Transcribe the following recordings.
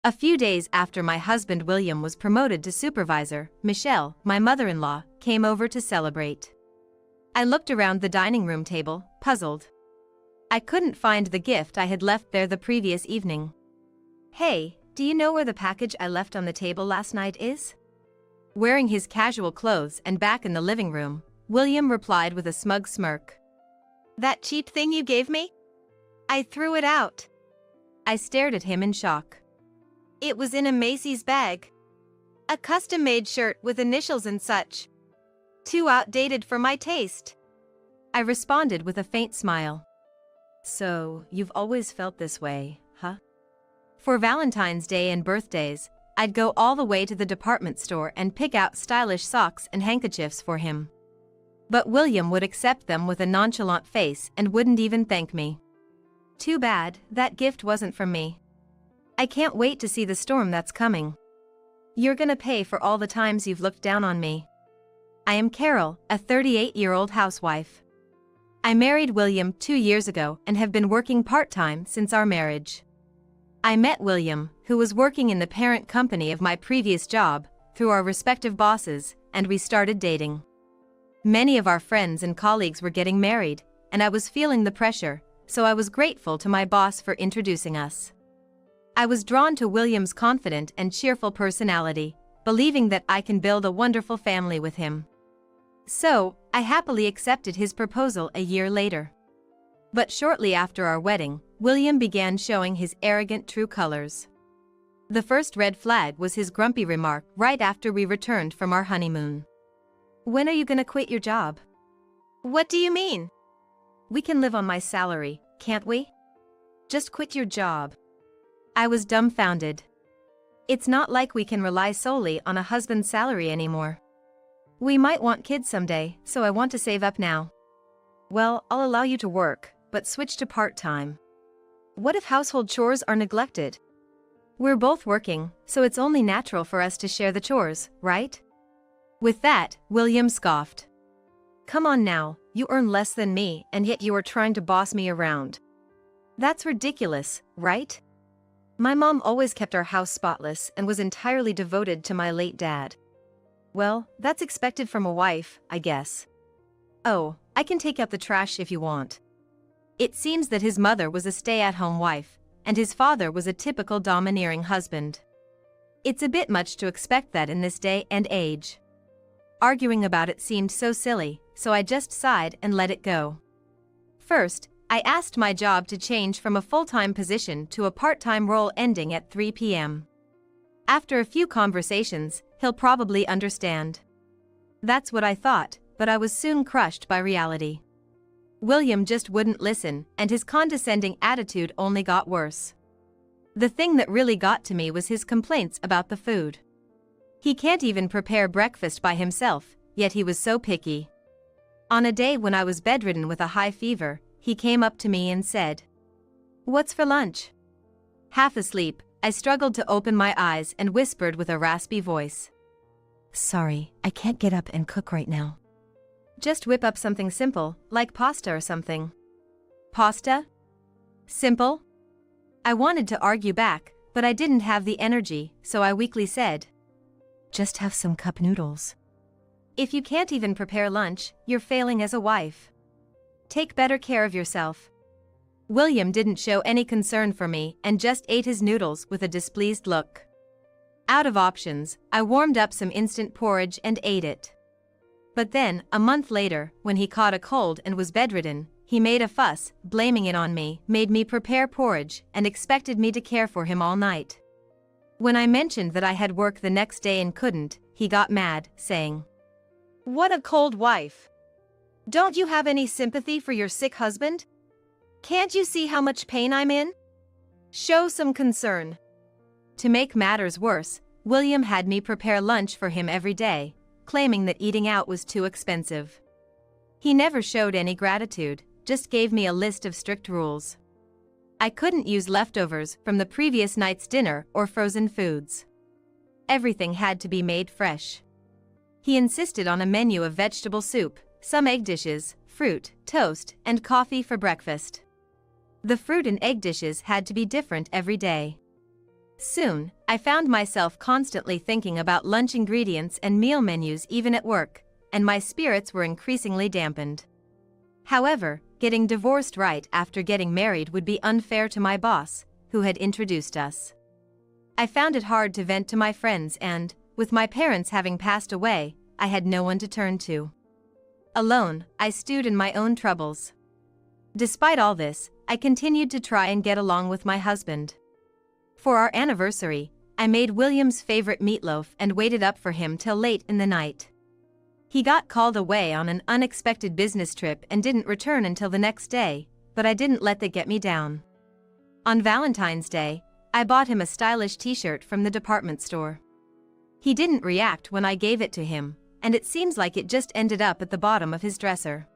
A few days after my husband William was promoted to supervisor, Michelle, my mother-in-law, came over to celebrate. I looked around the dining room table, puzzled. I couldn't find the gift I had left there the previous evening. "Hey, do you know where the package I left on the table last night is?" Wearing his casual clothes and back in the living room, William replied with a smug smirk. "That cheap thing you gave me? I threw it out." I stared at him in shock. "It was in a Macy's bag. A custom-made shirt with initials and such. Too outdated for my taste." I responded with a faint smile. "So, you've always felt this way, huh?" For Valentine's Day and birthdays, I'd go all the way to the department store and pick out stylish socks and handkerchiefs for him. But William would accept them with a nonchalant face and wouldn't even thank me. Too bad, that gift wasn't from me. I can't wait to see the storm that's coming. You're gonna pay for all the times you've looked down on me. I am Carol, a 38-year-old housewife. I married William 2 years ago and have been working part-time since our marriage. I met William, who was working in the parent company of my previous job, through our respective bosses, and we started dating. Many of our friends and colleagues were getting married, and I was feeling the pressure, so I was grateful to my boss for introducing us. I was drawn to William's confident and cheerful personality, believing that I can build a wonderful family with him. So, I happily accepted his proposal a year later. But shortly after our wedding, William began showing his arrogant true colors. The first red flag was his grumpy remark right after we returned from our honeymoon. "When are you gonna quit your job?" "What do you mean?" "We can live on my salary, can't we? Just quit your job." I was dumbfounded. It's not like we can rely solely on a husband's salary anymore. We might want kids someday, so I want to save up now. "Well, I'll allow you to work, but switch to part-time." "What if household chores are neglected?" "We're both working, so it's only natural for us to share the chores, right?" With that, William scoffed. "Come on now, you earn less than me and yet you are trying to boss me around. That's ridiculous, right? My mom always kept our house spotless and was entirely devoted to my late dad." "Well, that's expected from a wife, I guess." "Oh, I can take out the trash if you want." It seems that his mother was a stay-at-home wife, and his father was a typical domineering husband. It's a bit much to expect that in this day and age. Arguing about it seemed so silly, so I just sighed and let it go. First, I asked my job to change from a full-time position to a part-time role ending at 3 p.m. After a few conversations, he'll probably understand. That's what I thought, but I was soon crushed by reality. William just wouldn't listen, and his condescending attitude only got worse. The thing that really got to me was his complaints about the food. He can't even prepare breakfast by himself, yet he was so picky. On a day when I was bedridden with a high fever, he came up to me and said, "What's for lunch?" Half asleep, I struggled to open my eyes and whispered with a raspy voice, "Sorry, I can't get up and cook right now. Just whip up something simple, like pasta or something." "Pasta? Simple?" I wanted to argue back, but I didn't have the energy, so I weakly said, "Just have some cup noodles." If you can't even prepare lunch, you're failing as a wife. Take better care of yourself. William didn't show any concern for me and just ate his noodles with a displeased look. Out of options, I warmed up some instant porridge and ate it. But then, a month later, when he caught a cold and was bedridden, he made a fuss, blaming it on me, made me prepare porridge, and expected me to care for him all night. When I mentioned that I had work the next day and couldn't, he got mad, saying, "What a cold wife! Don't you have any sympathy for your sick husband? Can't you see how much pain I'm in? Show some concern." To make matters worse, William had me prepare lunch for him every day, claiming that eating out was too expensive. He never showed any gratitude, just gave me a list of strict rules. I couldn't use leftovers from the previous night's dinner or frozen foods. Everything had to be made fresh. He insisted on a menu of vegetable soup, some egg dishes, fruit, toast, and coffee for breakfast. The fruit and egg dishes had to be different every day. Soon, I found myself constantly thinking about lunch ingredients and meal menus even at work, and my spirits were increasingly dampened. However, getting divorced right after getting married would be unfair to my boss, who had introduced us. I found it hard to vent to my friends and, with my parents having passed away, I had no one to turn to. Alone, I stewed in my own troubles. Despite all this, I continued to try and get along with my husband. For our anniversary, I made William's favorite meatloaf and waited up for him till late in the night. He got called away on an unexpected business trip and didn't return until the next day, but I didn't let that get me down. On Valentine's Day, I bought him a stylish t-shirt from the department store. He didn't react when I gave it to him, and it seems like it just ended up at the bottom of his dresser.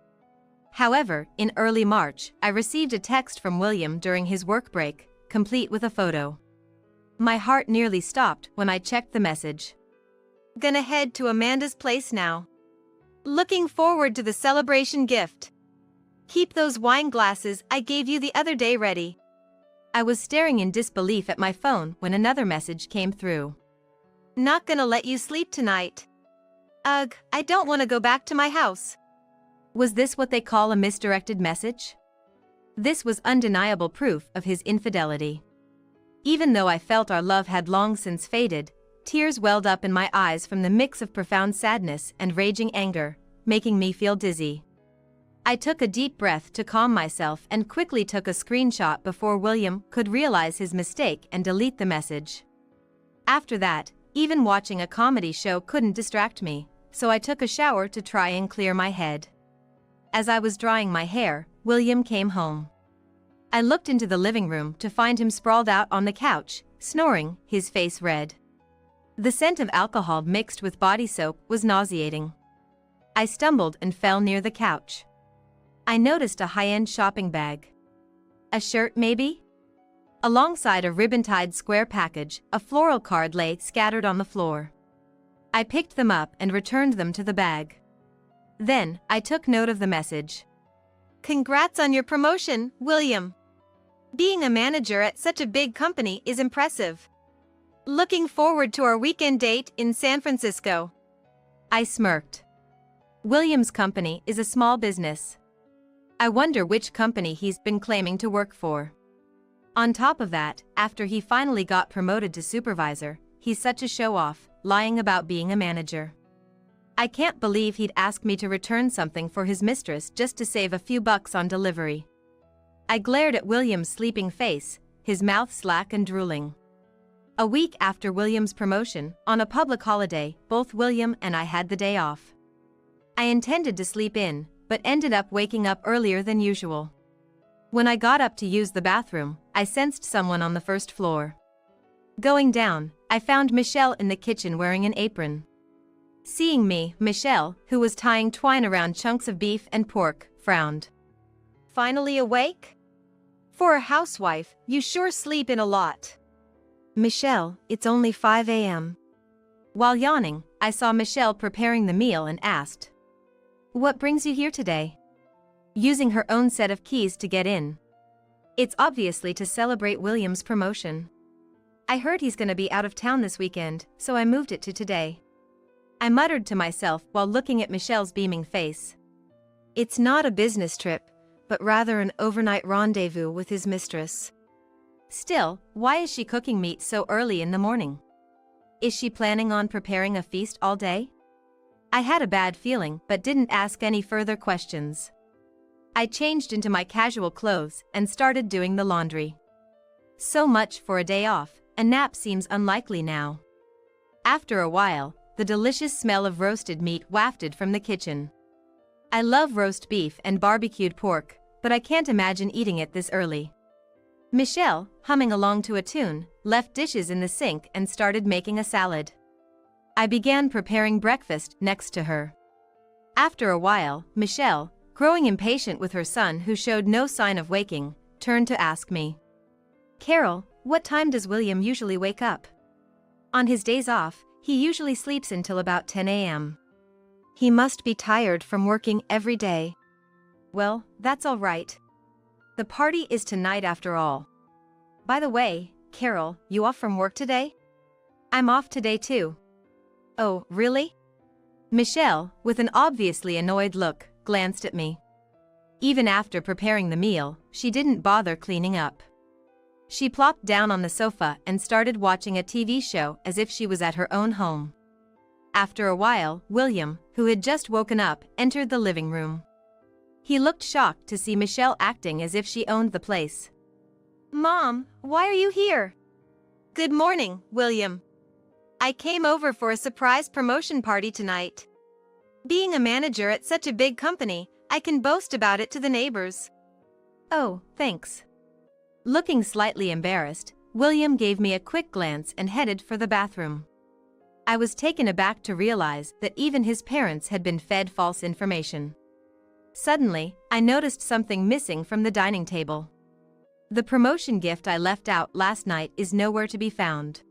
However, in early March, I received a text from William during his work break, complete with a photo. My heart nearly stopped when I checked the message. Gonna head to Amanda's place now. Looking forward to the celebration gift. Keep those wine glasses I gave you the other day ready. I was staring in disbelief at my phone when another message came through. Not gonna let you sleep tonight. Ugh, I don't want to go back to my house. Was this what they call a misdirected message? This was undeniable proof of his infidelity. Even though I felt our love had long since faded, tears welled up in my eyes from the mix of profound sadness and raging anger, making me feel dizzy. I took a deep breath to calm myself and quickly took a screenshot before William could realize his mistake and delete the message. After that, even watching a comedy show couldn't distract me, so I took a shower to try and clear my head. As I was drying my hair, William came home. I looked into the living room to find him sprawled out on the couch, snoring, his face red. The scent of alcohol mixed with body soap was nauseating. I stumbled and fell near the couch. I noticed a high-end shopping bag. A shirt, maybe? Alongside a ribbon-tied square package, a floral card lay scattered on the floor. I picked them up and returned them to the bag. Then, I took note of the message. Congrats on your promotion, William. Being a manager at such a big company is impressive. Looking forward to our weekend date in San Francisco. I smirked. William's company is a small business. I wonder which company he's been claiming to work for. On top of that, after he finally got promoted to supervisor, he's such a show-off, lying about being a manager. I can't believe he'd ask me to return something for his mistress just to save a few bucks on delivery. I glared at William's sleeping face, his mouth slack and drooling. A week after William's promotion, on a public holiday, both William and I had the day off. I intended to sleep in, but ended up waking up earlier than usual. When I got up to use the bathroom, I sensed someone on the first floor. Going down, I found Michelle in the kitchen wearing an apron. Seeing me, Michelle, who was tying twine around chunks of beef and pork, frowned. Finally awake? For a housewife, you sure sleep in a lot. Michelle, it's only 5 a.m. While yawning, I saw Michelle preparing the meal and asked, "What brings you here today?" Using her own set of keys to get in. It's obviously to celebrate William's promotion. I heard he's gonna be out of town this weekend, so I moved it to today. I muttered to myself while looking at Michelle's beaming face. It's not a business trip, but rather an overnight rendezvous with his mistress. Still, why is she cooking meat so early in the morning? Is she planning on preparing a feast all day? I had a bad feeling but didn't ask any further questions. I changed into my casual clothes and started doing the laundry. So much for a day off, a nap seems unlikely now. After a while, the delicious smell of roasted meat wafted from the kitchen. I love roast beef and barbecued pork, but I can't imagine eating it this early. Michelle, humming along to a tune, left dishes in the sink and started making a salad. I began preparing breakfast next to her. After a while, Michelle, growing impatient with her son who showed no sign of waking, turned to ask me, "Carol, what time does William usually wake up?" On his days off, he usually sleeps until about 10 a.m. He must be tired from working every day. Well, that's all right. The party is tonight after all. By the way, Carol, you off from work today? I'm off today too. Oh, really? Michelle, with an obviously annoyed look, glanced at me. Even after preparing the meal, she didn't bother cleaning up. She plopped down on the sofa and started watching a TV show as if she was at her own home. After a while, William, who had just woken up, entered the living room. He looked shocked to see Michelle acting as if she owned the place. Mom, why are you here? Good morning, William. I came over for a surprise promotion party tonight. Being a manager at such a big company, I can boast about it to the neighbors. Oh, thanks. Looking slightly embarrassed, William gave me a quick glance and headed for the bathroom. I was taken aback to realize that even his parents had been fed false information. Suddenly, I noticed something missing from the dining table. The promotion gift I left out last night is nowhere to be found.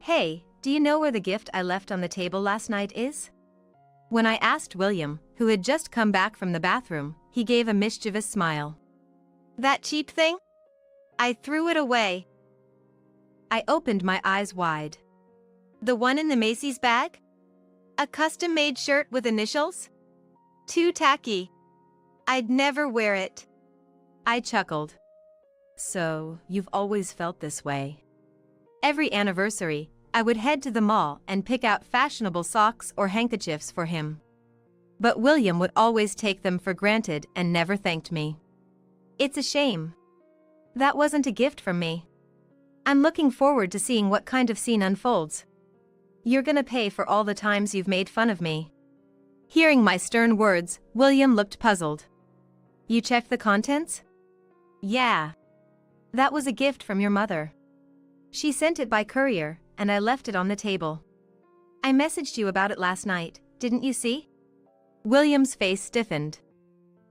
Hey, do you know where the gift I left on the table last night is? When I asked William, who had just come back from the bathroom, he gave a mischievous smile. That cheap thing? I threw it away. I opened my eyes wide. The one in the Macy's bag? A custom-made shirt with initials? Too tacky. I'd never wear it. I chuckled. So, you've always felt this way. Every anniversary, I would head to the mall and pick out fashionable socks or handkerchiefs for him. But William would always take them for granted and never thanked me. It's a shame. That wasn't a gift from me. I'm looking forward to seeing what kind of scene unfolds. You're gonna pay for all the times you've made fun of me. Hearing my stern words, William looked puzzled. You checked the contents? Yeah. That was a gift from your mother. She sent it by courier, and I left it on the table. I messaged you about it last night, didn't you see? William's face stiffened.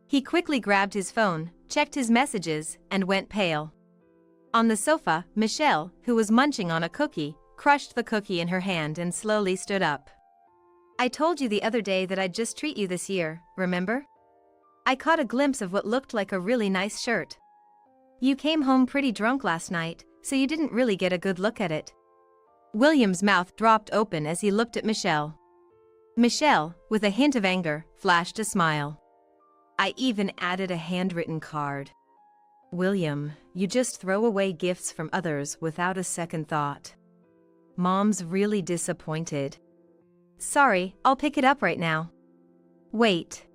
He quickly grabbed his phone, checked his messages, and went pale. On the sofa, Michelle, who was munching on a cookie, crushed the cookie in her hand and slowly stood up. I told you the other day that I'd just treat you this year, remember? I caught a glimpse of what looked like a really nice shirt. You came home pretty drunk last night, so you didn't really get a good look at it. William's mouth dropped open as he looked at Michelle. Michelle, with a hint of anger, flashed a smile. I even added a handwritten card. William, you just throw away gifts from others without a second thought. Mom's really disappointed. Sorry, I'll pick it up right now. Wait.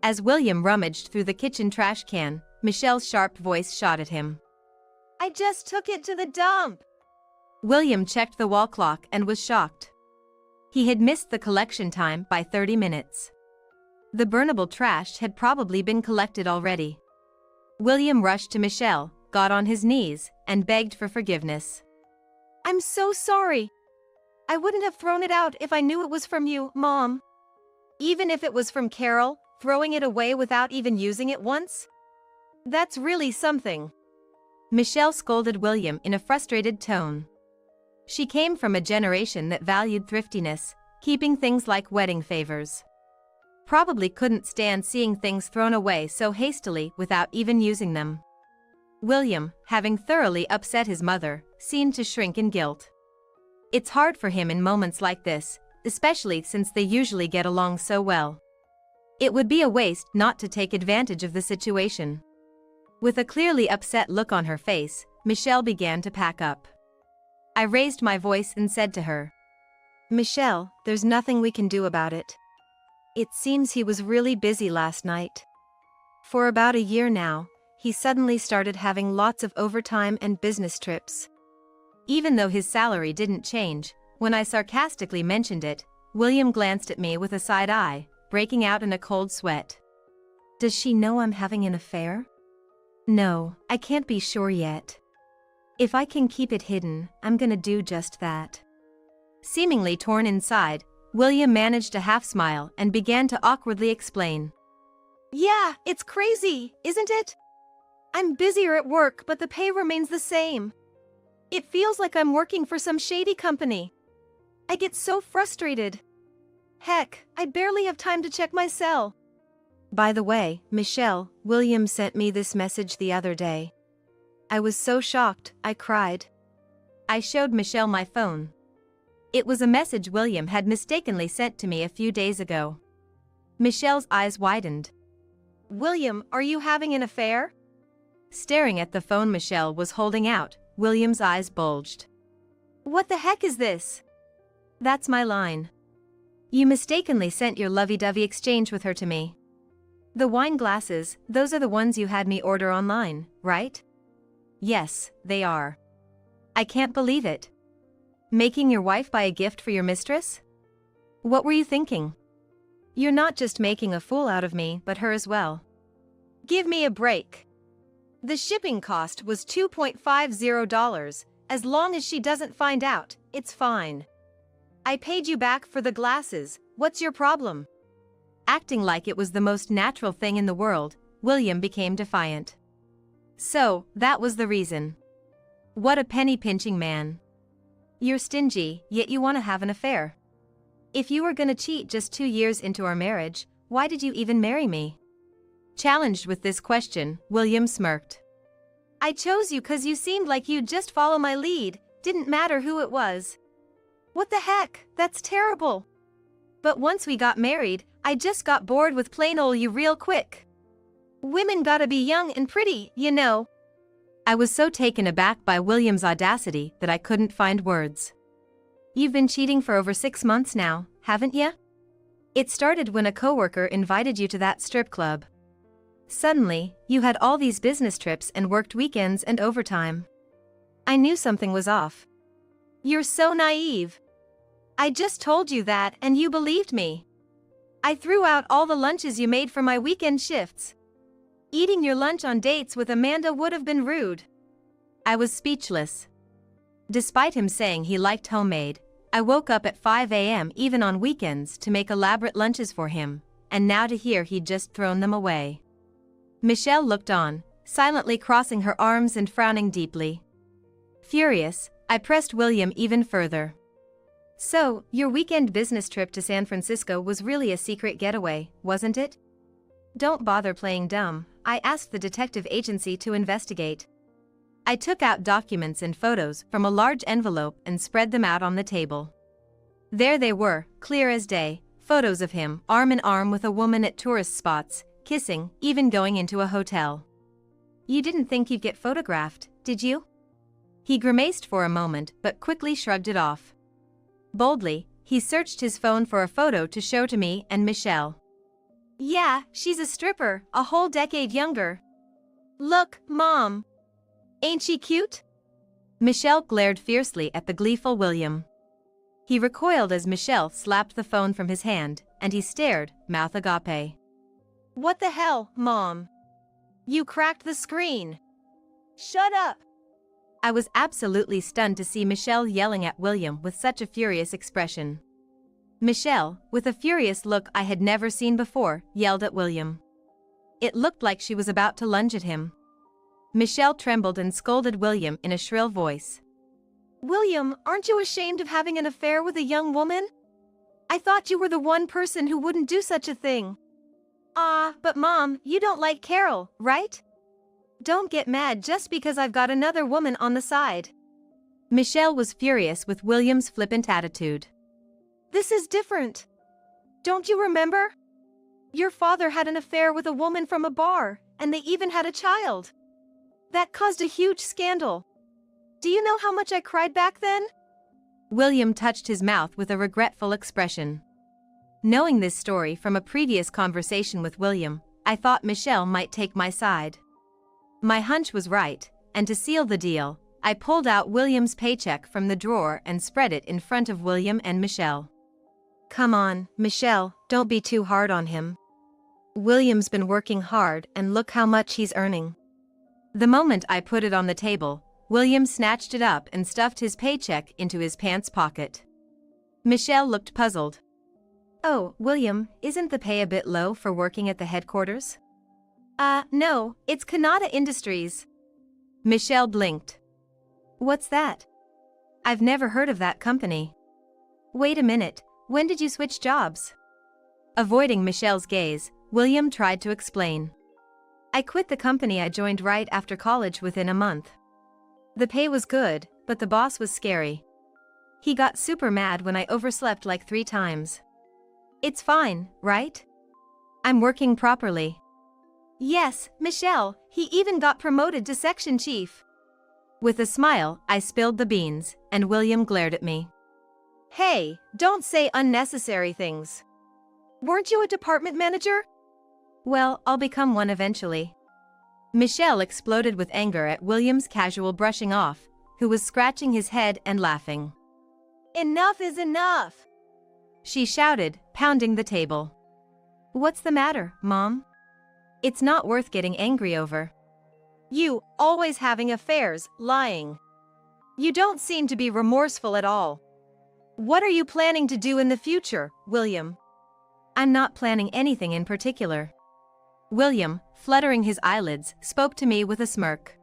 As William rummaged through the kitchen trash can, Michelle's sharp voice shot at him. I just took it to the dump. William checked the wall clock and was shocked. He had missed the collection time by 30 minutes. The burnable trash had probably been collected already. William rushed to Michelle, got on his knees, and begged for forgiveness. I'm so sorry. I wouldn't have thrown it out if I knew it was from you, Mom. Even if it was from Carol, throwing it away without even using it once? That's really something. Michelle scolded William in a frustrated tone. She came from a generation that valued thriftiness, keeping things like wedding favors. Probably couldn't stand seeing things thrown away so hastily without even using them. William, having thoroughly upset his mother, seemed to shrink in guilt. It's hard for him in moments like this, especially since they usually get along so well. It would be a waste not to take advantage of the situation. With a clearly upset look on her face, Michelle began to pack up. I raised my voice and said to her, Michelle, there's nothing we can do about it. It seems he was really busy last night. For about a year now, he suddenly started having lots of overtime and business trips. Even though his salary didn't change, when I sarcastically mentioned it, William glanced at me with a side eye, breaking out in a cold sweat. Does she know I'm having an affair? No, I can't be sure yet. If I can keep it hidden, I'm gonna do just that. Seemingly torn inside, William managed a half smile and began to awkwardly explain. Yeah, it's crazy, isn't it? I'm busier at work, but the pay remains the same. It feels like I'm working for some shady company. I get so frustrated. Heck, I barely have time to check my cell. By the way, Michelle, William sent me this message the other day. I was so shocked, I cried. I showed Michelle my phone. It was a message William had mistakenly sent to me a few days ago. Michelle's eyes widened. "William, are you having an affair?" Staring at the phone Michelle was holding out, William's eyes bulged. "What the heck is this?" "That's my line. You mistakenly sent your lovey-dovey exchange with her to me. The wine glasses, those are the ones you had me order online, right?" "Yes, they are." "I can't believe it. Making your wife buy a gift for your mistress? What were you thinking? You're not just making a fool out of me, but her as well." "Give me a break. The shipping cost was $2.50. As long as she doesn't find out, it's fine. I paid you back for the glasses, what's your problem?" Acting like it was the most natural thing in the world, William became defiant. "So, that was the reason. What a penny-pinching man. You're stingy, yet you want to have an affair. If you were gonna cheat just 2 years into our marriage, why did you even marry me?" Challenged with this question, William smirked. "I chose you 'cause you seemed like you'd just follow my lead, didn't matter who it was." "What the heck, that's terrible. But once we got married, I just got bored with plain ol' you real quick. Women gotta be young and pretty, you know." I was so taken aback by William's audacity that I couldn't find words. "You've been cheating for over 6 months now, haven't ya? It started when a coworker invited you to that strip club. Suddenly, you had all these business trips and worked weekends and overtime. I knew something was off." "You're so naive. I just told you that and you believed me. I threw out all the lunches you made for my weekend shifts. Eating your lunch on dates with Amanda would have been rude." I was speechless. Despite him saying he liked homemade, I woke up at 5 a.m. even on weekends to make elaborate lunches for him, and now to hear he'd just thrown them away. Michelle looked on, silently crossing her arms and frowning deeply. Furious, I pressed William even further. "So, your weekend business trip to San Francisco was really a secret getaway, wasn't it?" "Don't bother playing dumb, I asked the detective agency to investigate." I took out documents and photos from a large envelope and spread them out on the table. There they were, clear as day, photos of him arm in arm with a woman at tourist spots, kissing, even going into a hotel. "You didn't think you'd get photographed, did you?" He grimaced for a moment but quickly shrugged it off. Boldly, he searched his phone for a photo to show to me and Michelle. "Yeah, she's a stripper, a whole decade younger. Look, Mom. Ain't she cute?" Michelle glared fiercely at the gleeful William. He recoiled as Michelle slapped the phone from his hand, and he stared, mouth agape. "What the hell, Mom? You cracked the screen. Shut up." I was absolutely stunned to see Michelle yelling at William with such a furious expression. Michelle, with a furious look I had never seen before, yelled at William. It looked like she was about to lunge at him. Michelle trembled and scolded William in a shrill voice. "William, aren't you ashamed of having an affair with a young woman? I thought you were the one person who wouldn't do such a thing." But Mom, you don't like Carol, right? Don't get mad just because I've got another woman on the side." Michelle was furious with William's flippant attitude. "This is different. Don't you remember? Your father had an affair with a woman from a bar, and they even had a child. That caused a huge scandal. Do you know how much I cried back then?" William touched his mouth with a regretful expression. Knowing this story from a previous conversation with William, I thought Michelle might take my side. My hunch was right, and to seal the deal, I pulled out William's paycheck from the drawer and spread it in front of William and Michelle. "Come on, Michelle, don't be too hard on him. William's been working hard and look how much he's earning." The moment I put it on the table, William snatched it up and stuffed his paycheck into his pants pocket. Michelle looked puzzled. "Oh, William, isn't the pay a bit low for working at the headquarters?" No, it's Kanata Industries." Michelle blinked. "What's that? I've never heard of that company." "Wait a minute, when did you switch jobs?" Avoiding Michelle's gaze, William tried to explain. "I quit the company I joined right after college within a month. The pay was good, But the boss was scary. He got super mad when I overslept like 3 times. It's fine, right? I'm working properly. Yes, Michelle, he even got promoted to section chief. With a smile, I spilled the beans, and William glared at me. Hey, don't say unnecessary things. Weren't you a department manager? Well, I'll become one eventually. Michelle exploded with anger at William's casual brushing off, who was scratching his head and laughing. Enough is enough! She shouted, pounding the table. What's the matter, Mom? It's not worth getting angry over. You, always having affairs, lying. You don't seem to be remorseful at all. What are you planning to do in the future, William? I'm not planning anything in particular. William, fluttering his eyelids, spoke to me with a smirk.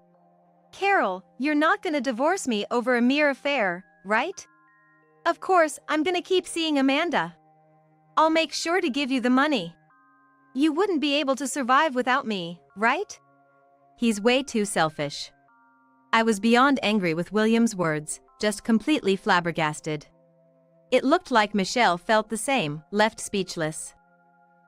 Carol, you're not gonna divorce me over a mere affair, right? Of course, I'm gonna keep seeing Amanda. I'll make sure to give you the money. You wouldn't be able to survive without me, right? He's way too selfish. I was beyond angry with William's words, just completely flabbergasted. It looked like Michelle felt the same, left speechless.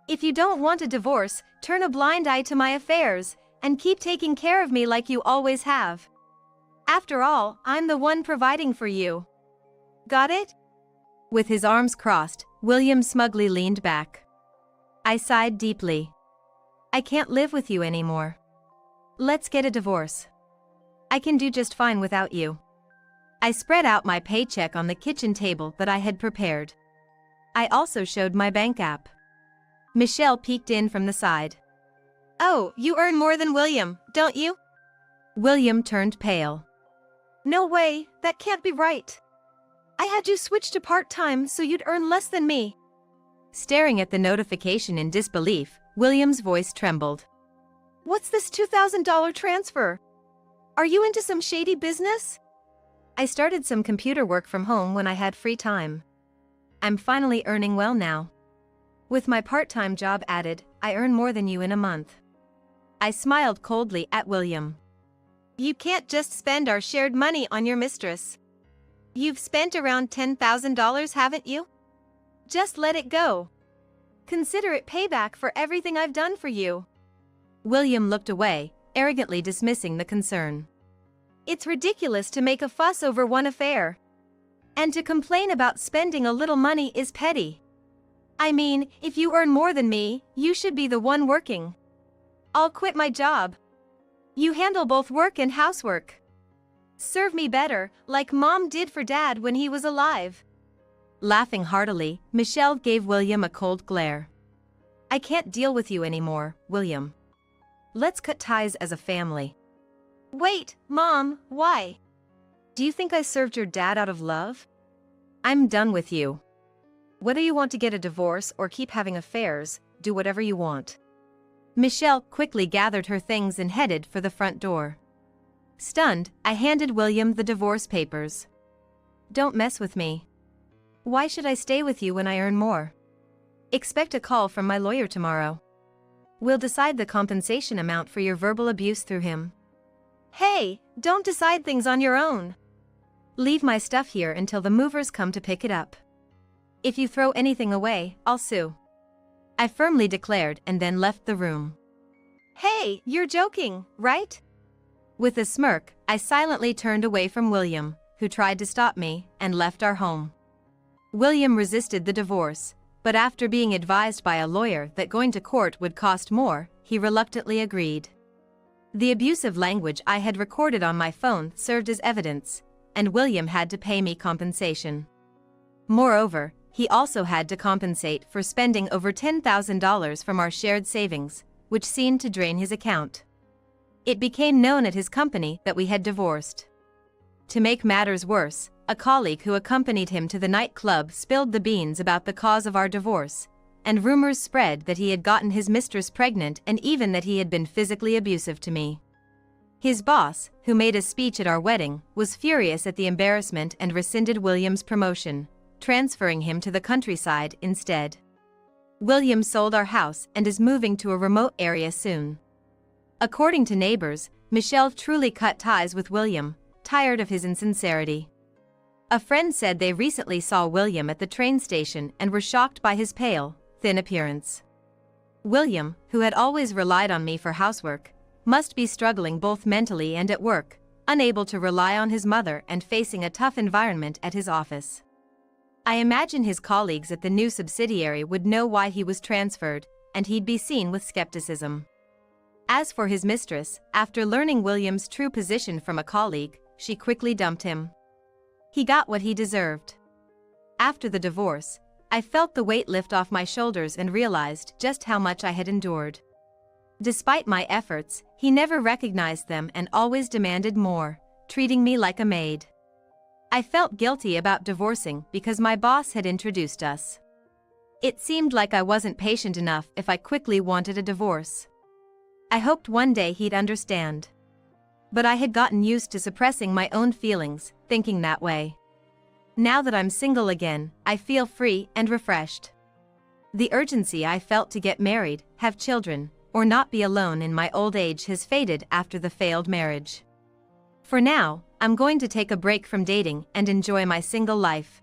If you don't want a divorce, turn a blind eye to my affairs, and keep taking care of me like you always have. After all, I'm the one providing for you. Got it? With his arms crossed, William smugly leaned back. I sighed deeply. I can't live with you anymore. Let's get a divorce. I can do just fine without you. I spread out my paycheck on the kitchen table that I had prepared. I also showed my bank app. Michelle peeked in from the side. Oh, you earn more than William, don't you? William turned pale. No way, that can't be right. I had you switch to part-time so you'd earn less than me. Staring at the notification in disbelief, William's voice trembled. What's this $2,000 transfer? Are you into some shady business? I started some computer work from home when I had free time. I'm finally earning well now. With my part-time job added, I earn more than you in a month. I smiled coldly at William. You can't just spend our shared money on your mistress. You've spent around $10,000, haven't you? Just let it go. Consider it payback for everything I've done for you. William looked away, arrogantly dismissing the concern. It's ridiculous to make a fuss over one affair. And to complain about spending a little money is petty. I mean, if you earn more than me, you should be the one working. I'll quit my job. You handle both work and housework. Serve me better, like Mom did for Dad when he was alive. Laughing heartily, Michelle gave William a cold glare. I can't deal with you anymore, William. Let's cut ties as a family. Wait, Mom, why? Do you think I served your dad out of love? I'm done with you. Whether you want to get a divorce or keep having affairs, do whatever you want. Michelle quickly gathered her things and headed for the front door. Stunned, I handed William the divorce papers. Don't mess with me. Why should I stay with you when I earn more? Expect a call from my lawyer tomorrow. We'll decide the compensation amount for your verbal abuse through him. Hey, don't decide things on your own. Leave my stuff here until the movers come to pick it up. If you throw anything away, I'll sue. I firmly declared and then left the room. Hey, you're joking, right? With a smirk, I silently turned away from William, who tried to stop me, and left our home. William resisted the divorce, but after being advised by a lawyer that going to court would cost more, he reluctantly agreed. The abusive language I had recorded on my phone served as evidence, and William had to pay me compensation. Moreover, he also had to compensate for spending over $10,000 from our shared savings, which seemed to drain his account. It became known at his company that we had divorced. To make matters worse, a colleague who accompanied him to the nightclub spilled the beans about the cause of our divorce, and rumors spread that he had gotten his mistress pregnant and even that he had been physically abusive to me. His boss, who made a speech at our wedding, was furious at the embarrassment and rescinded William's promotion, transferring him to the countryside instead. William sold our house and is moving to a remote area soon. According to neighbors, Michelle truly cut ties with William, tired of his insincerity. A friend said they recently saw William at the train station and were shocked by his pale, thin appearance. William, who had always relied on me for housework, must be struggling both mentally and at work, unable to rely on his mother and facing a tough environment at his office. I imagine his colleagues at the new subsidiary would know why he was transferred, and he'd be seen with skepticism. As for his mistress, after learning William's true position from a colleague, she quickly dumped him. He got what he deserved. After the divorce, I felt the weight lift off my shoulders and realized just how much I had endured. Despite my efforts, he never recognized them and always demanded more, treating me like a maid. I felt guilty about divorcing because my boss had introduced us. It seemed like I wasn't patient enough if I quickly wanted a divorce. I hoped one day he'd understand. But I had gotten used to suppressing my own feelings, thinking that way. Now that I'm single again, I feel free and refreshed. The urgency I felt to get married, have children, or not be alone in my old age has faded after the failed marriage. For now, I'm going to take a break from dating and enjoy my single life.